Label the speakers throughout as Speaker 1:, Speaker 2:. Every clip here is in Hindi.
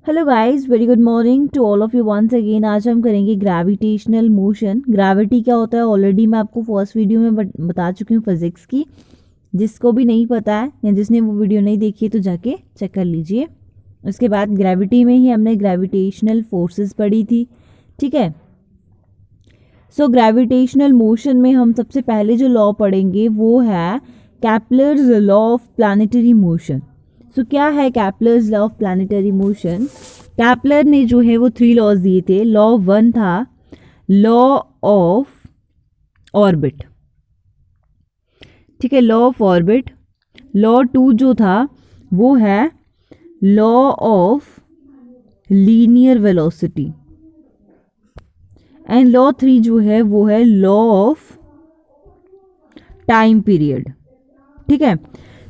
Speaker 1: Hello guys, very good morning to all of you once again. आज हम करेंगे ग्रेविटेशनल मोशन। ग्रेविटी क्या होता है ऑलरेडी मैं आपको फर्स्ट वीडियो में बता चुकी हूँ फिजिक्स की। जिसको भी नहीं पता है या जिसने वो वीडियो नहीं देखी है तो जाके चेक कर लीजिए। उसके बाद ग्रेविटी में ही हमने ग्रेविटेशनल फोर्सेस पढ़ी थी, ठीक है। सो ग्रेविटेशनल मोशन में हम सबसे पहले जो लॉ पढ़ेंगे वो है Kepler's law of planetary motion. So क्या है Kepler's law of planetary motion? Kepler ने जो है वो 3 लॉज दिए थे। लॉ 1 था लॉ ऑफ ऑर्बिट, ठीक है, लॉ ऑफ ऑर्बिट। लॉ 2 जो था वो है law of linear velocity and law 3 जो है वो है लॉ ऑफ टाइम पीरियड, ठीक है।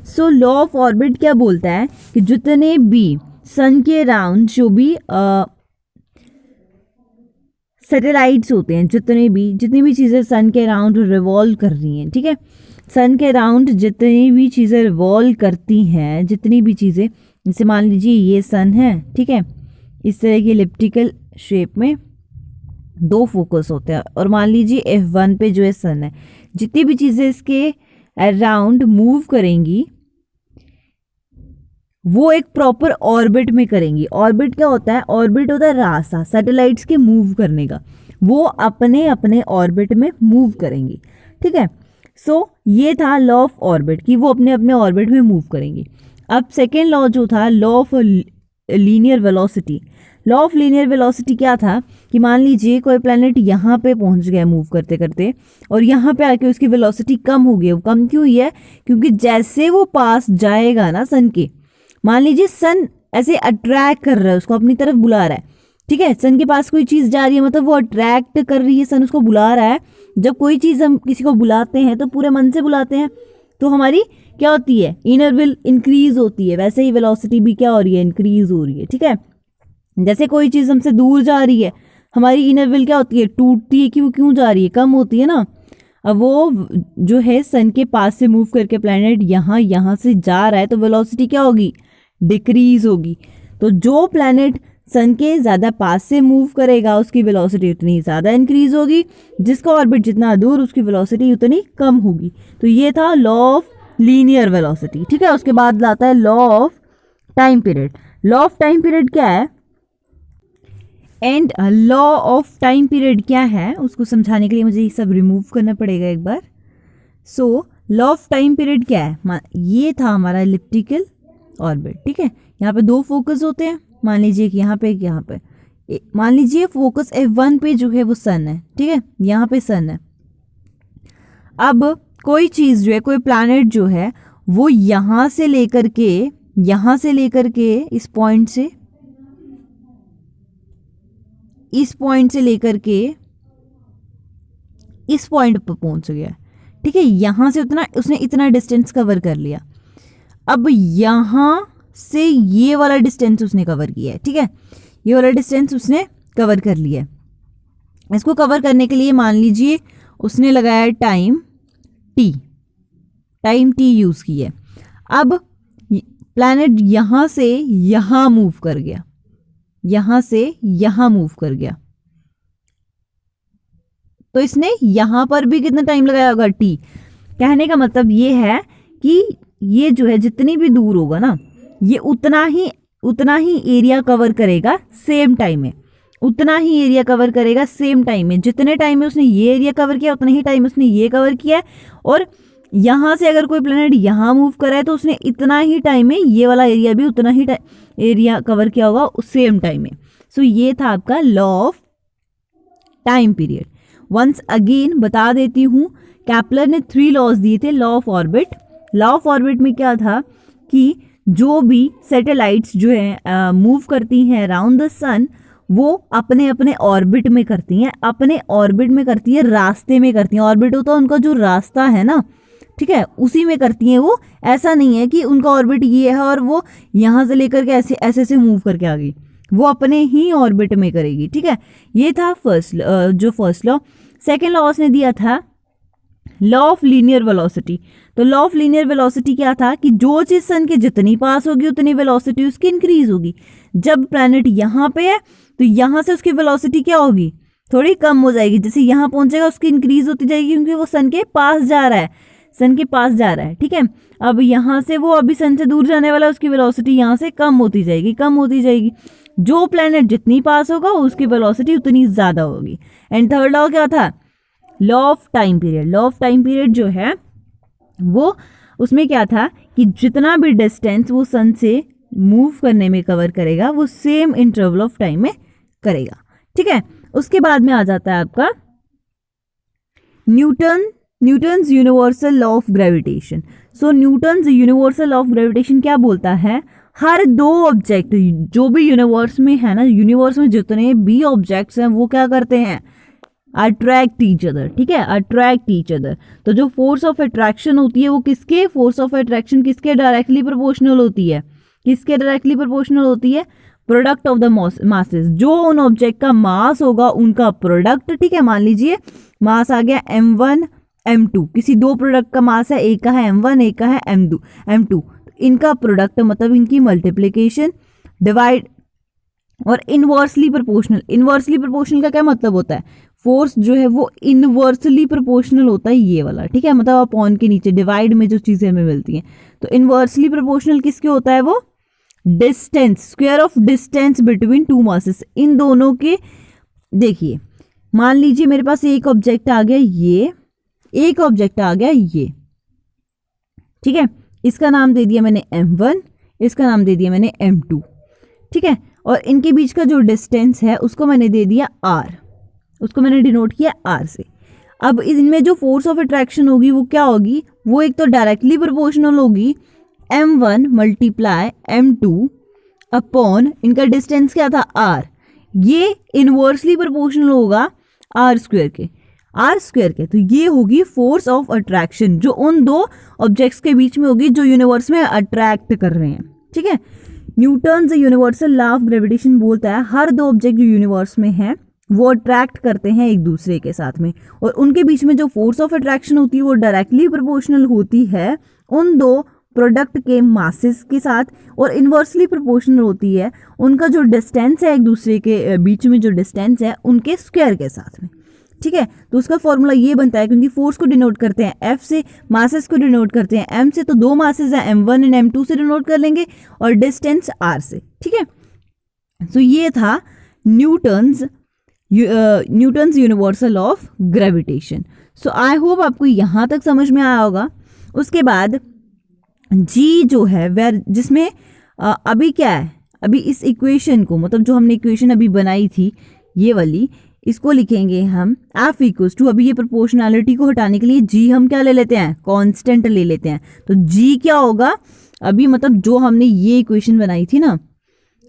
Speaker 1: सो लॉ ऑफ ऑर्बिट क्या बोलता है कि जितने भी सन के अराउंड जो भी सैटेलाइट्स होते हैं, जितनी भी चीज़ें सन के अराउंड रिवॉल्व कर रही हैं, ठीक है, सन के अराउंड जितनी भी चीज़ें रिवॉल्व करती हैं, जितनी भी चीज़ें, जैसे मान लीजिए ये सन है, ठीक है, इस तरह की एलिप्टिकल शेप में 2 फोकस होते हैं और मान लीजिए F1 पे जो है सन है, जितनी भी चीज़ें इसके अराउंड मूव करेंगी वो एक प्रॉपर ऑर्बिट में करेंगी। ऑर्बिट क्या होता है? ऑर्बिट होता है रास्ता सैटेलाइट्स के मूव करने का। वो अपने अपने ऑर्बिट में मूव करेंगी, ठीक है। सो ये था लॉ ऑफ ऑर्बिट कि वो अपने अपने ऑर्बिट में मूव करेंगी। अब सेकेंड लॉ जो था law of linear velocity. Law of linear velocity क्या था कि मान लीजिए कोई प्लैनेट यहाँ पे पहुँच गया मूव करते करते और यहाँ पे आके उसकी वेलोसिटी कम हो गई। वो कम क्यों हुई है? क्योंकि जैसे वो पास जाएगा ना सन के, मान लीजिए सन ऐसे अट्रैक्ट कर रहा है, उसको अपनी तरफ बुला रहा है, ठीक है। सन के पास कोई चीज़ जा रही है मतलब वो अट्रैक्ट कर रही है, सन उसको बुला रहा है। जब कोई चीज़ हम किसी को बुलाते हैं तो पूरे मन से बुलाते हैं, तो हमारी क्या होती है? इनर विल इंक्रीज होती है। वैसे ही वेलोसिटी भी क्या हो रही है? इंक्रीज हो रही है, ठीक है। जैसे कोई चीज़ हमसे दूर जा रही है, हमारी इनर विल क्या होती है? टूटती है कि वो क्यों जा रही है? कम होती है ना। अब वो जो है सन के पास से मूव करके प्लैनेट यहाँ से जा रहा है तो वेलोसिटी क्या होगी? डिक्रीज होगी। तो जो प्लैनेट सन के ज़्यादा पास से मूव करेगा उसकी वेलोसिटी उतनी ज़्यादा इंक्रीज होगी, जिसका ऑर्बिट जितना दूर उसकी वेलोसिटी उतनी कम होगी। तो ये था लॉ ऑफ लीनियर वेलोसिटी, ठीक है। उसके बाद लाता है law of time period. Law of time period क्या है? And law of time period क्या है उसको समझाने के लिए मुझे ये सब रिमूव करना पड़ेगा एक बार। So law of time period क्या है? ये था हमारा एलिप्टिकल ऑर्बिट, ठीक है। यहाँ पे 2 फोकस होते हैं, मान लीजिए कि यहाँ पे यहाँ पे मान लीजिए फोकस F1 पे जो है वो सन है, ठीक है, यहाँ पे सन है। अब कोई चीज़ जो है, कोई प्लैनेट जो है वो यहाँ से लेकर के इस पॉइंट से लेकर के इस पॉइंट पर पहुंच गया, ठीक है। यहाँ से उसने इतना डिस्टेंस कवर कर लिया। अब यहाँ से ये वाला डिस्टेंस उसने कवर किया है, ठीक है, ये वाला डिस्टेंस उसने कवर कर लिया है। इसको कवर करने के लिए मान लीजिए उसने लगाया टाइम टी यूज़ की है। अब प्लैनेट यहाँ से यहाँ मूव कर गया, यहाँ से यहाँ मूव कर गया, तो इसने यहाँ पर भी कितना टाइम लगाया होगा? टी। कहने का मतलब ये है कि ये जो है जितनी भी दूर होगा ना, ये उतना ही एरिया कवर करेगा सेम टाइम में, उतना ही एरिया कवर करेगा सेम टाइम में। जितने टाइम में उसने ये एरिया कवर किया उतना ही टाइम उसने ये कवर किया। और यहाँ से अगर कोई प्लैनेट यहाँ मूव करा है तो उसने इतना ही टाइम में ये वाला एरिया भी उतना ही एरिया कवर किया होगा सेम टाइम में। सो ये था आपका law of time period. Once again बता देती हूँ, कैप्लर ने 3 लॉज दिए थे law of orbit. Law of orbit में क्या था कि जो भी सैटेलाइट्स जो है मूव करती हैं अराउंड द सन, वो अपने अपने ऑर्बिट में करती हैं, रास्ते में करती हैं। ऑर्बिट होता है उनका जो रास्ता है ना, ठीक है, उसी में करती हैं वो। ऐसा नहीं है कि उनका ऑर्बिट ये है और वो यहाँ से लेकर के ऐसे मूव करके आ गई, वो अपने ही ऑर्बिट में करेगी, ठीक है। ये था फर्स्ट लॉ। सेकेंड लॉ उसने दिया था लॉ ऑफ लीनियर वेलोसिटी। तो लॉ ऑफ लीनियर वेलोसिटी क्या था कि जो चीज सन के जितनी पास होगी उतनी वेलोसिटी उसकी इंक्रीज होगी। जब प्लैनेट यहाँ पे है तो यहाँ से उसकी वेलोसिटी क्या होगी, थोड़ी कम हो जाएगी। जैसे यहाँ पहुंचेगा उसकी इंक्रीज होती जाएगी क्योंकि वो सन के पास जा रहा है, सन के पास जा रहा है। ठीक है, अब यहाँ से वो अभी सन से दूर जाने वाला है, उसकी वेलोसिटी यहाँ से कम होती जाएगी, कम होती जाएगी। जो प्लैनेट जितनी पास होगा उसकी वेलोसिटी उतनी ज़्यादा होगी। एंड थर्ड लॉ क्या था, law of time period. Law of time period जो है वो उसमें क्या था कि जितना भी डिस्टेंस वो सन से मूव करने में कवर करेगा वो सेम इंटरवल ऑफ टाइम में करेगा। ठीक है, उसके बाद में आ जाता है आपका Newton's universal law of gravitation. So Newton's universal law of gravitation क्या बोलता है, हर दो ऑब्जेक्ट जो भी यूनिवर्स में है ना, यूनिवर्स में जितने भी ऑब्जेक्ट्स हैं वो क्या करते हैं, अट्रैक्ट ईच अदर। ठीक है, अट्रैक्ट ईच अदर। तो जो फोर्स ऑफ अट्रैक्शन होती है वो किसके, फोर्स ऑफ अट्रैक्शन किसके डायरेक्टली प्रोपोर्शनल होती है, किसके डायरेक्टली प्रोपोर्शनल होती है, प्रोडक्ट ऑफ द मासेस। जो उन ऑब्जेक्ट का मास होगा उनका प्रोडक्ट। ठीक है, मान लीजिए मास आ गया m1 m2, किसी दो प्रोडक्ट का मास है, एक का है m1 एक का है m2, इनका प्रोडक्ट मतलब इनकी मल्टीप्लिकेशन डिवाइड और इनवर्सली प्रोपोर्शनल। इनवर्सली प्रोपोर्शनल का क्या मतलब होता है, फोर्स जो है वो इनवर्सली प्रोपोर्शनल होता है ये वाला। ठीक है, मतलब अपॉन के नीचे डिवाइड में जो चीज़ें हमें मिलती हैं। तो इनवर्सली प्रोपोर्शनल किसके होता है, वो distance, square of distance between two masses, इन दोनों के। देखिए मान लीजिए मेरे पास एक ऑब्जेक्ट आ गया ये, एक ऑब्जेक्ट आ गया ये। ठीक है, इसका नाम दे दिया मैंने m1, इसका नाम दे दिया मैंने m2। ठीक है, और इनके बीच का जो डिस्टेंस है उसको मैंने दे दिया r, उसको मैंने डिनोट किया r से। अब इनमें जो फोर्स ऑफ अट्रैक्शन होगी वो क्या होगी, वो एक तो डायरेक्टली प्रोपोर्शनल होगी m1 मल्टीप्लाई m2 अपॉन इनका डिस्टेंस क्या था r, ये इनवर्सली प्रोपोर्शनल होगा r स्क्वायर के। तो ये होगी फोर्स ऑफ अट्रैक्शन जो उन दो ऑब्जेक्ट्स के बीच में होगी जो यूनिवर्स में अट्रैक्ट कर रहे हैं। ठीक है, Newton's universal law of gravitation बोलता है हर दो ऑब्जेक्ट जो यूनिवर्स में हैं वो अट्रैक्ट करते हैं एक दूसरे के साथ में, और उनके बीच में जो फोर्स ऑफ अट्रैक्शन होती है वो डायरेक्टली प्रोपोर्शनल होती है उन दो प्रोडक्ट के मासेस के साथ, और इनवर्सली प्रोपोर्शनल होती है उनका जो डिस्टेंस है एक दूसरे के बीच में, जो डिस्टेंस है उनके स्क्वायर के साथ में। ठीक है, तो उसका फॉर्मूला ये बनता है, क्योंकि फोर्स को डिनोट करते हैं F से, मासेस को डिनोट करते हैं M से, तो दो मासेस हैं M1 एंड M2 से डिनोट कर लेंगे, और डिस्टेंस R से। ठीक है, सो ये था Newton's universal of gravitation. So I hope आपको यहाँ तक समझ में आया होगा। उसके बाद G जो है वेर, जिसमें अभी क्या है, अभी इस इक्वेशन को, मतलब जो हमने इक्वेशन अभी बनाई थी ये वाली, इसको लिखेंगे हम F इक्वल्स टू, अभी ये प्रोपोर्शनैलिटी को हटाने के लिए G हम क्या ले लेते हैं, कांस्टेंट ले लेते हैं। तो G क्या होगा, अभी मतलब जो हमने ये इक्वेशन बनाई थी ना,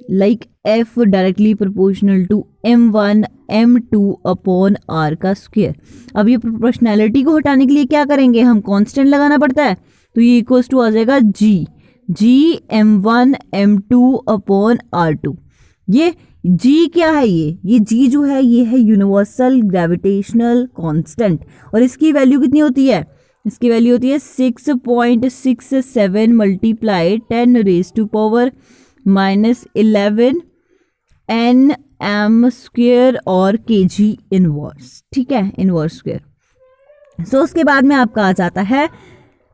Speaker 1: like F directly proportional to m1 m2 upon r का स्क्वायर। अब ये प्रोपोर्शनैलिटी को हटाने के लिए क्या करेंगे, हम कांस्टेंट लगाना पड़ता है, तो ये इक्वल्स टू आ जाएगा G m1 m2 upon r2। ये G क्या है, ये G जो है ये है यूनिवर्सल ग्रेविटेशनल कांस्टेंट, और इसकी वैल्यू कितनी होती है, इसकी वैल्यू होती है 6.67 multiply 10 raise to power -11 nm square और kg इनवर्स। ठीक है, इनवर्स स्क्वेयर। सो उसके बाद में आपका आ जाता है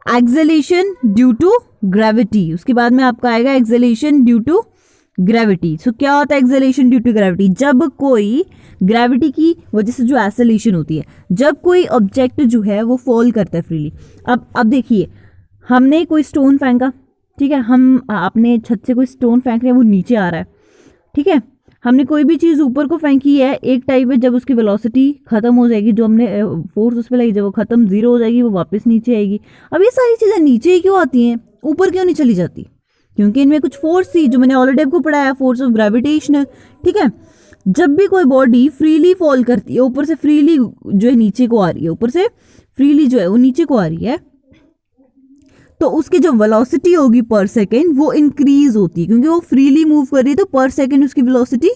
Speaker 1: एक्सेलेरेशन ड्यू टू ग्रेविटी। उसके बाद में आपका आएगा एक्सेलेरेशन ड्यू टू ग्रेविटी। सो क्या होता है एक्सेलेरेशन ड्यू टू ग्रेविटी, जब कोई ग्रेविटी की वजह से जो एक्सेलेरेशन होती है, जब कोई ऑब्जेक्ट जो है वो फॉल करता है फ्रीली। अब देखिए हमने कोई स्टोन फेंका, ठीक है, हम अपने छत से कोई स्टोन फेंक रहे हैं, वो नीचे आ रहा है। ठीक है, हमने कोई भी चीज़ ऊपर को फेंकी है, एक टाइप है, जब उसकी वेलोसिटी खत्म हो जाएगी, जो हमने फोर्स उस पर लगी, जब वो खत्म जीरो हो जाएगी वो वापस नीचे आएगी। अब ये सारी चीज़ें नीचे ही क्यों आती हैं, ऊपर क्यों नहीं चली जाती, क्योंकि इनमें कुछ फोर्स थी जो मैंने ऑलरेडी आपको पढ़ाया, फोर्स ऑफ ग्रेविटेशनल। ठीक है, जब भी कोई बॉडी फ्रीली फॉल करती है, ऊपर से फ्रीली जो है नीचे को आ रही है, ऊपर से फ्रीली जो है वो नीचे को आ रही है, तो उसकी जो वेलोसिटी होगी पर सेकेंड वो इंक्रीज होती है, क्योंकि वो फ्रीली मूव कर रही है, तो पर सेकेंड उसकी वेलोसिटी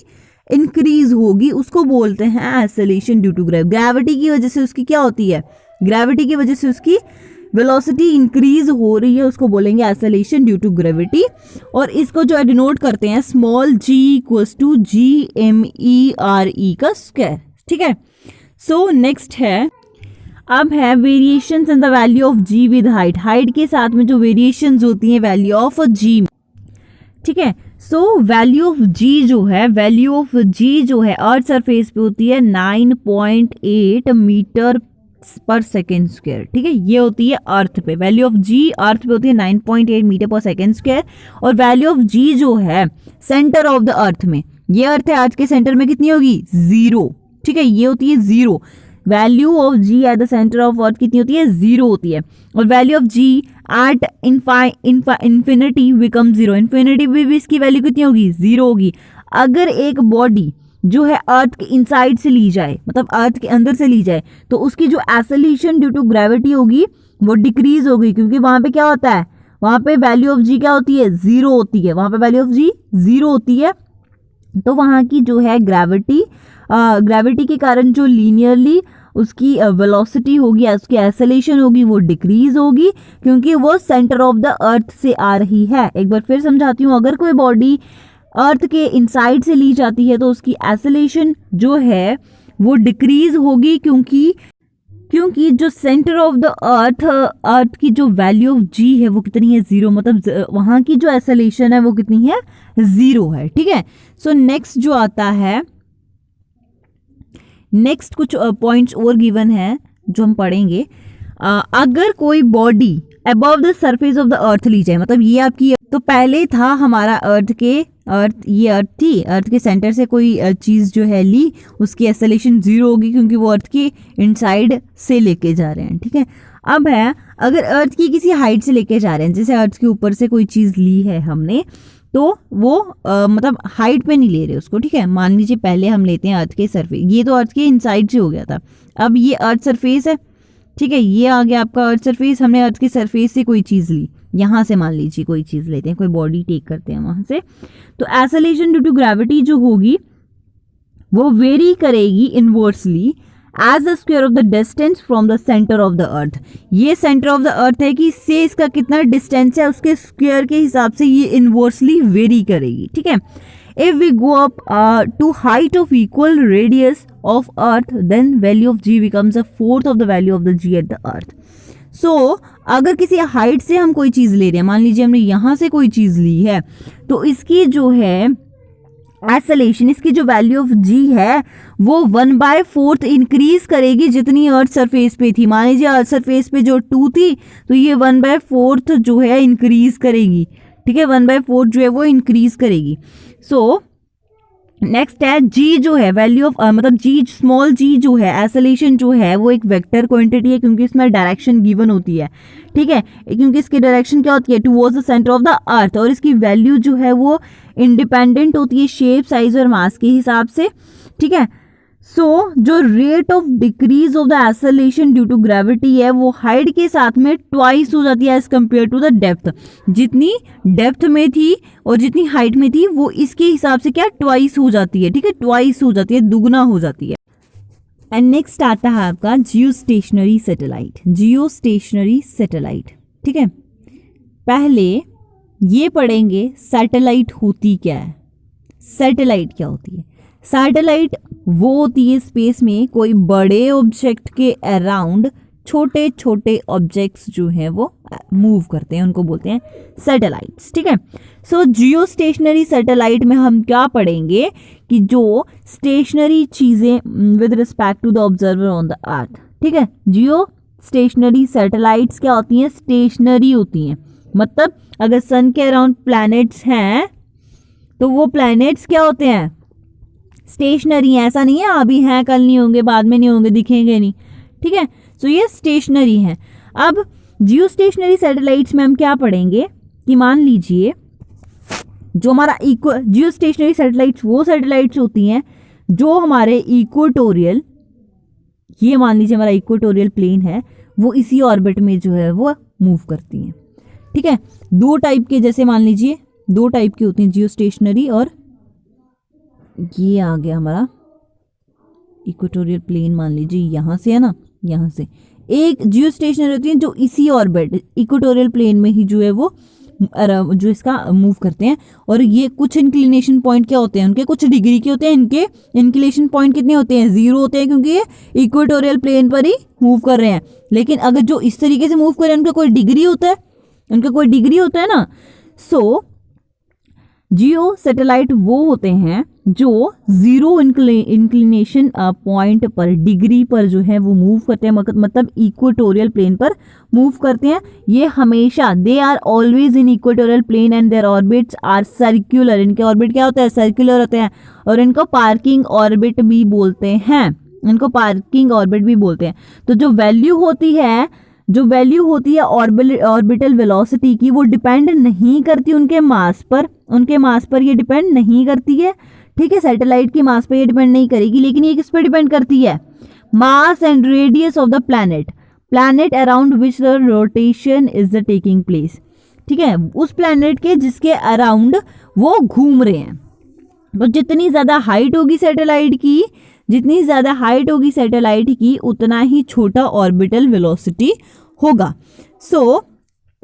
Speaker 1: इंक्रीज होगी। उसको बोलते हैं एक्सेलरेशन ड्यू टू ग्रेविटी की वजह से उसकी क्या होती है, ग्रेविटी की वजह से उसकी वेलोसिटी इंक्रीज हो रही है उसको बोलेंगे एक्सेलरेशन ड्यू टू ग्रेविटी, और इसको जो है डिनोट करते हैं small g equals to GMERE का स्क्वायर। ठीक है, सो नेक्स्ट है, अब है variations in the value of g with height, height के साथ में जो वेरिएशंस होती हैं वैल्यू ऑफ g। ठीक है, सो वैल्यू ऑफ g जो है, वैल्यू ऑफ g जो है अर्थ सरफेस पे होती है 9.8 मीटर पर सेकेंड स्क्वायर। ठीक है, ये होती है अर्थ पे, वैल्यू ऑफ g अर्थ पे होती है 9.8 मीटर पर सेकेंड स्क्वायर, और वैल्यू ऑफ g जो है सेंटर ऑफ द अर्थ में, ये अर्थ है, अर्थ के सेंटर में कितनी होगी 0। ठीक है, ये होती है 0, value of g at the centre of earth कितनी होती है 0 होती है, और value of g at infinity become 0, infinity भी इसकी वैल्यू कितनी होगी 0 होगी। अगर एक बॉडी जो है अर्थ के इनसाइड से ली जाए, मतलब अर्थ के अंदर से ली जाए, तो उसकी जो एक्सेलरेशन ड्यू टू ग्रेविटी होगी वो डिक्रीज होगी, क्योंकि वहां पे क्या होता है, वहां पे वैल्यू ऑफ जी क्या होती है 0 होती है, वहां पे वैल्यू ऑफ जी 0 होती है, तो वहां की जो है ग्रेविटी के कारण जो लीनियरली उसकी वेलोसिटी होगी, उसकी एक्सेलरेशन होगी वो डिक्रीज होगी, क्योंकि वो सेंटर ऑफ द अर्थ से आ रही है। एक बार फिर समझाती हूँ, अगर कोई बॉडी अर्थ के इनसाइड से ली जाती है तो उसकी एक्सेलरेशन जो है वो डिक्रीज होगी, क्योंकि जो सेंटर ऑफ द अर्थ की जो वैल्यू ऑफ जी है वो कितनी है 0, मतलब वहां की जो एक्सेलरेशन है वो कितनी है 0 है। ठीक है, सो नेक्स्ट जो आता है, नेक्स्ट कुछ पॉइंट्स और गिवन है जो हम पढ़ेंगे। अगर कोई body above the surface of the earth ली जाए, मतलब ये आपकी, तो पहले था हमारा ये अर्थ थी, अर्थ के सेंटर से कोई चीज़ जो है ली, उसकी एक्सेलरेशन 0 होगी, क्योंकि वो अर्थ के इनसाइड से लेके जा रहे हैं। ठीक है, अब है अगर अर्थ की किसी हाइट से लेके जा रहे हैं, जैसे अर्थ के ऊपर से कोई चीज़ ली है हमने, तो वो मतलब हाइट पे नहीं ले रहे उसको। ठीक है, मान लीजिए पहले हम लेते हैं अर्थ के सरफेस, ये तो अर्थ के इनसाइड से हो गया था, अब ये अर्थ सरफेस है। ठीक है, ये आ गया आपका अर्थ सरफेस, हमने अर्थ के सरफेस से कोई चीज़ ली, यहाँ से मान लीजिए कोई चीज़ लेते हैं, कोई बॉडी टेक करते हैं वहाँ से, तो एक्सेलरेशन ड्यू टू ग्रेविटी जो होगी वो वेरी करेगी inversely as the square of the distance from the centre of the earth. ये सेंटर ऑफ द अर्थ है कि इससे इसका कितना डिस्टेंस है, उसके स्क्वायर के हिसाब से ये इनवर्सली वेरी करेगी। ठीक है, if we go up to height of equal radius of earth, then value of g becomes a fourth of the value of the g at the earth. So अगर किसी हाइट से हम कोई चीज़ ले रहे हैं, मान लीजिए हमने यहाँ से कोई चीज़ ली है, तो इसकी जो है एक्सेलरेशन, इसकी जो वैल्यू ऑफ g है वो 1/4 इंक्रीज करेगी जितनी अर्थ सरफेस पे थी। मान लीजिए अर्थ सरफेस पे जो 2 थी, तो ये 1/4 जो है इंक्रीज करेगी। ठीक है, 1/4 जो है वो इंक्रीज करेगी। सो नेक्स्ट है g जो है वैल्यू ऑफ मतलब g स्मॉल g जो है एक्सेलरेशन जो है वो एक वेक्टर क्वांटिटी है, क्योंकि इसमें डायरेक्शन गिवन होती है। ठीक है, क्योंकि इसकी डायरेक्शन क्या होती है towards the centre of the अर्थ, और इसकी वैल्यू जो है वो इंडिपेंडेंट होती है शेप, साइज और मास के हिसाब से। ठीक है, सो जो rate of decrease of the acceleration due to gravity है वो हाइट के साथ में ट्वाइस हो जाती है as compared to the depth. जितनी डेप्थ में थी और जितनी हाइट में थी वो इसके हिसाब से क्या ट्वाइस हो जाती है। ठीक है, ट्वाइस हो जाती है, दुगना हो जाती है। एंड नेक्स्ट आता है आपका जियोस्टेशनरी सैटेलाइट। जियोस्टेशनरी सैटेलाइट, ठीक है, पहले ये पढ़ेंगे सैटेलाइट होती क्या है। सैटेलाइट क्या होती है? सैटेलाइट वो होती है स्पेस में कोई बड़े ऑब्जेक्ट के अराउंड छोटे छोटे ऑब्जेक्ट्स जो हैं वो मूव करते हैं, उनको बोलते हैं सैटेलाइट्स। ठीक है, सो जियोस्टेशनरी सैटेलाइट में हम क्या पढ़ेंगे कि जो स्टेशनरी चीज़ें with respect to the observer on the earth. ठीक है, जियो स्टेशनरी सैटेलाइट्स क्या होती हैं? स्टेशनरी होती हैं। मतलब अगर सन के अराउंड प्लैनेट्स हैं तो वो प्लैनेट्स क्या होते हैं? स्टेशनरी है। ऐसा नहीं है अभी हैं कल नहीं होंगे, बाद में नहीं होंगे, दिखेंगे नहीं। ठीक है, सो ये स्टेशनरी हैं। अब जियोस्टेशनरी सैटेलाइट्स में हम क्या पढ़ेंगे कि मान लीजिए जो हमारा जियोस्टेशनरी सैटेलाइट्स वो सैटेलाइट्स होती हैं जो हमारे इक्वेटोरियल, ये मान लीजिए हमारा इक्वेटोरियल प्लेन है, वो इसी ऑर्बिट में जो है वो मूव करती हैं। ठीक है, दो टाइप के, जैसे मान लीजिए दो टाइप की होती हैं जियोस्टेशनरी, और ये आ गया हमारा इक्वेटोरियल प्लेन, मान लीजिए यहाँ से है ना, यहाँ से एक जियो स्टेशनरी होती है जो इसी ऑर्बिट इक्वेटोरियल प्लेन में ही जो है वो जो इसका मूव करते हैं। और ये कुछ इंक्लिनेशन पॉइंट क्या होते हैं उनके, कुछ डिग्री के होते हैं। इनके इंक्लिनेशन पॉइंट कितने होते हैं, 0 होते हैं, क्योंकि ये इक्वेटोरियल प्लेन पर ही मूव कर रहे हैं। लेकिन अगर जो इस तरीके से मूव कर रहे हैं उनका कोई डिग्री होता है, उनका कोई डिग्री होता है ना। सो जियो सैटेलाइट वो होते हैं जो 0 इंक्लिनेशन पॉइंट पर, डिग्री पर जो है वो मूव करते हैं, मतलब इक्वेटोरियल प्लेन पर मूव करते हैं। ये हमेशा, they are always in equatorial plane and their orbits are circular. इनके ऑर्बिट क्या होता है, सर्कुलर होते हैं। और इनको पार्किंग ऑर्बिट भी बोलते हैं, इनको पार्किंग ऑर्बिट भी बोलते हैं। तो जो वैल्यू होती है ऑर्बिटल वेलोसिटी की, वो डिपेंड नहीं करती उनके मास पर, उनके मास पर ये डिपेंड नहीं करती है। ठीक है, सैटेलाइट की मास पर ये डिपेंड नहीं करेगी, लेकिन ये किस पर डिपेंड करती है, mass and radius of the planet around which the rotation is the taking place. ठीक है, उस प्लैनेट के जिसके अराउंड वो घूम रहे हैं। तो जितनी ज़्यादा हाइट होगी सैटेलाइट की, जितनी ज़्यादा हाइट होगी सैटेलाइट की, उतना ही छोटा ऑर्बिटल वेलोसिटी होगा। सो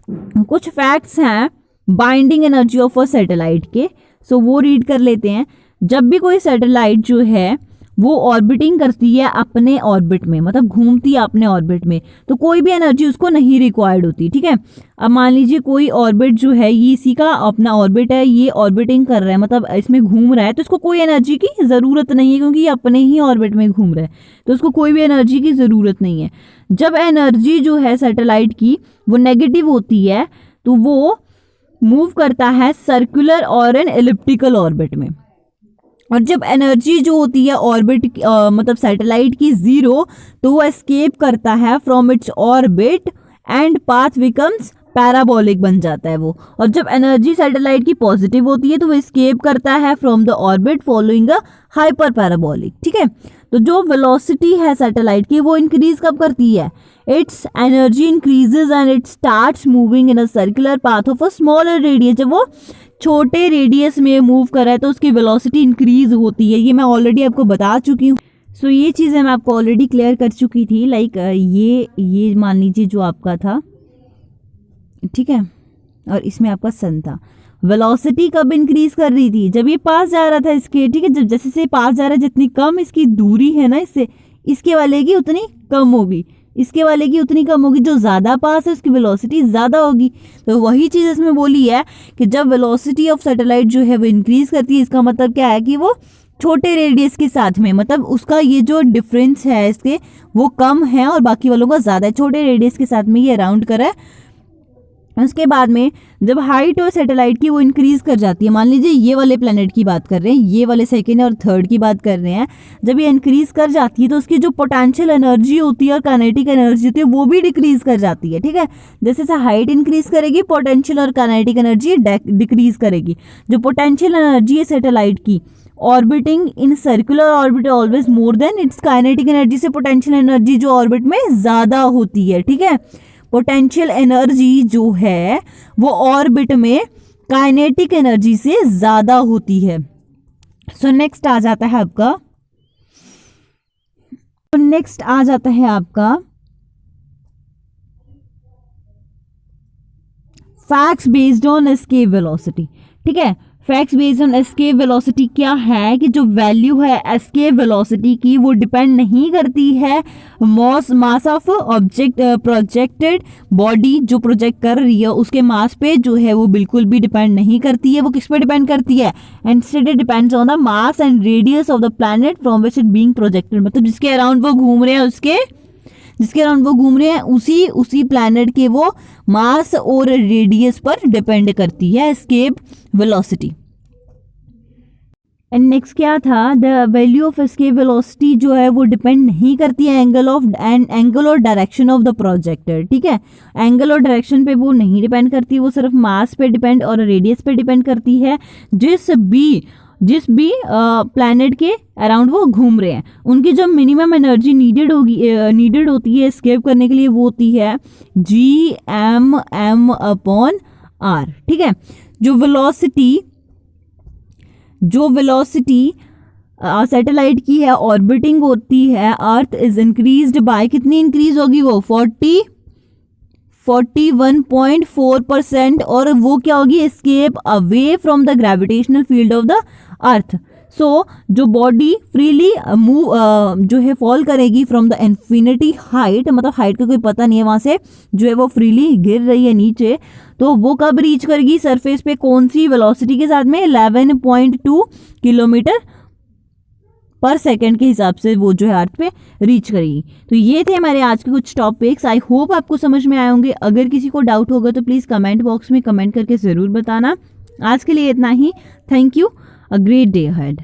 Speaker 1: कुछ फैक्ट्स हैं binding energy of a satellite के। सो वो रीड कर लेते हैं। जब भी कोई सैटेलाइट जो है वो ऑर्बिटिंग करती है अपने ऑर्बिट में, मतलब घूमती है अपने ऑर्बिट में, तो कोई भी एनर्जी उसको नहीं रिक्वायर्ड होती। ठीक है, अब मान लीजिए कोई ऑर्बिट जो है, ये इसी का अपना ऑर्बिट है, ये ऑर्बिटिंग कर रहा है, मतलब इसमें घूम रहा है, तो इसको कोई एनर्जी की ज़रूरत नहीं है, क्योंकि ये अपने ही ऑर्बिट में घूम रहा है, तो उसको कोई भी एनर्जी की ज़रूरत नहीं है। जब एनर्जी जो है सैटेलाइट की वो नेगेटिव होती है, तो वो मूव करता है सर्कुलर और एन एलिप्टिकल ऑर्बिट में। और जब एनर्जी जो होती है ऑर्बिट मतलब सैटेलाइट की 0, तो वो एस्केप करता है from its orbit and path becomes parabolic बन जाता है वो। और जब एनर्जी सैटेलाइट की पॉजिटिव होती है तो वो एस्केप करता है from the orbit following a hyper parabolic. ठीक है, तो जो वेलोसिटी है सैटेलाइट की वो इंक्रीज कब करती है, it's energy increases and it starts moving in a circular path of a smaller radius. जब वो छोटे रेडियस में मूव कर रहा है तो उसकी वेलोसिटी इंक्रीज होती है। ये मैं ऑलरेडी आपको बता चुकी हूँ। सो ये चीज़ें मैं आपको ऑलरेडी क्लियर कर चुकी थी। लाइक ये मान लीजिए जो आपका था, ठीक है, और इसमें आपका सन था। वेलोसिटी कब इंक्रीज कर रही थी, जब ये पास जा रहा था इसके। ठीक है, जब जैसे से पास जा रहा है, जितनी कम इसकी दूरी है ना इससे, इसके वाले की उतनी कम होगी, इसके वाले की उतनी कम होगी। जो ज़्यादा पास है उसकी वेलोसिटी ज़्यादा होगी। तो वही चीज़ इसमें बोली है कि जब वेलोसिटी ऑफ सैटेलाइट जो है वो इंक्रीज करती है, इसका मतलब क्या है कि वो छोटे रेडियस के साथ में, मतलब उसका ये जो डिफरेंस है इसके वो कम है और बाकी वालों का ज़्यादा है। छोटे रेडियस के साथ में ये अराउंड करा है। उसके बाद में जब हाइट और सैटेलाइट की वो इंक्रीज कर जाती है, मान लीजिए ये वाले प्लैनेट की बात कर रहे हैं, ये वाले सेकेंड और थर्ड की बात कर रहे हैं, जब ये इंक्रीज कर जाती है तो उसकी जो पोटेंशियल एनर्जी होती है और काइनेटिक एनर्जी होती है वो भी डिक्रीज कर जाती है। ठीक है, जैसे जैसे हाइट इंक्रीज करेगी पोटेंशियल और काइनेटिक एनर्जी डिक्रीज करेगी। जो पोटेंशियल एनर्जी है सैटेलाइट की orbiting in circular orbit always more than it's kinetic energy से पोटेंशियल एनर्जी जो ऑर्बिट में ज़्यादा होती है। ठीक है, पोटेंशियल एनर्जी जो है वो ऑर्बिट में काइनेटिक एनर्जी से ज़्यादा होती है। सो नेक्स्ट आ जाता है आपका facts based on escape velocity. ठीक है, facts based on escape velocity क्या है कि जो वैल्यू है एस्केप वेलोसिटी की वो डिपेंड नहीं करती है mass of object, projected body जो प्रोजेक्ट कर रही है उसके मास पे जो है वो बिल्कुल भी डिपेंड नहीं करती है। वो किस पे डिपेंड करती है, instead it depends on the mass and radius of the planet from which it being projected. मतलब जिसके अराउंड वो घूम रहे हैं उसी प्लैनेट के वो मास और रेडियस पर डिपेंड करती है एस्केप वेलोसिटी। एंड नेक्स्ट क्या था, the value of escape velocity जो है वो डिपेंड नहीं करती है एंगल और डायरेक्शन ऑफ द प्रोजेक्टर। ठीक है, एंगल और डायरेक्शन पे वो नहीं डिपेंड करती, वो सिर्फ मास पे डिपेंड और रेडियस पे डिपेंड करती है। जिस भी प्लैनेट के अराउंड वो घूम रहे हैं उनकी जो मिनिमम एनर्जी नीडेड होती है एस्केप करने के लिए वो होती है Gm/r। ठीक है, जो वेलोसिटी सैटेलाइट की है ऑर्बिटिंग होती है, अर्थ इज इंक्रीज्ड बाय, कितनी इंक्रीज होगी वो 41.4%, और वो क्या होगी, escape away from the gravitational field of the earth. So जो बॉडी फ्रीली मूव जो है फॉल करेगी फ्रॉम द इन्फिनिटी हाइट, मतलब हाइट का कोई पता नहीं है, वहां से जो है वो फ्रीली गिर रही है नीचे, तो वो कब रीच करेगी सरफेस पे, कौन सी वेलोसिटी के साथ में, 11.2 किलोमीटर पर सेकंड के हिसाब से वो जो है अर्थ पे रीच करेगी। तो ये थे हमारे आज के कुछ टॉपिक्स। आई होप आपको समझ में आए होंगे। अगर किसी को डाउट होगा तो प्लीज़ कमेंट बॉक्स में कमेंट करके ज़रूर बताना। आज के लिए इतना ही। Thank you. A great day ahead.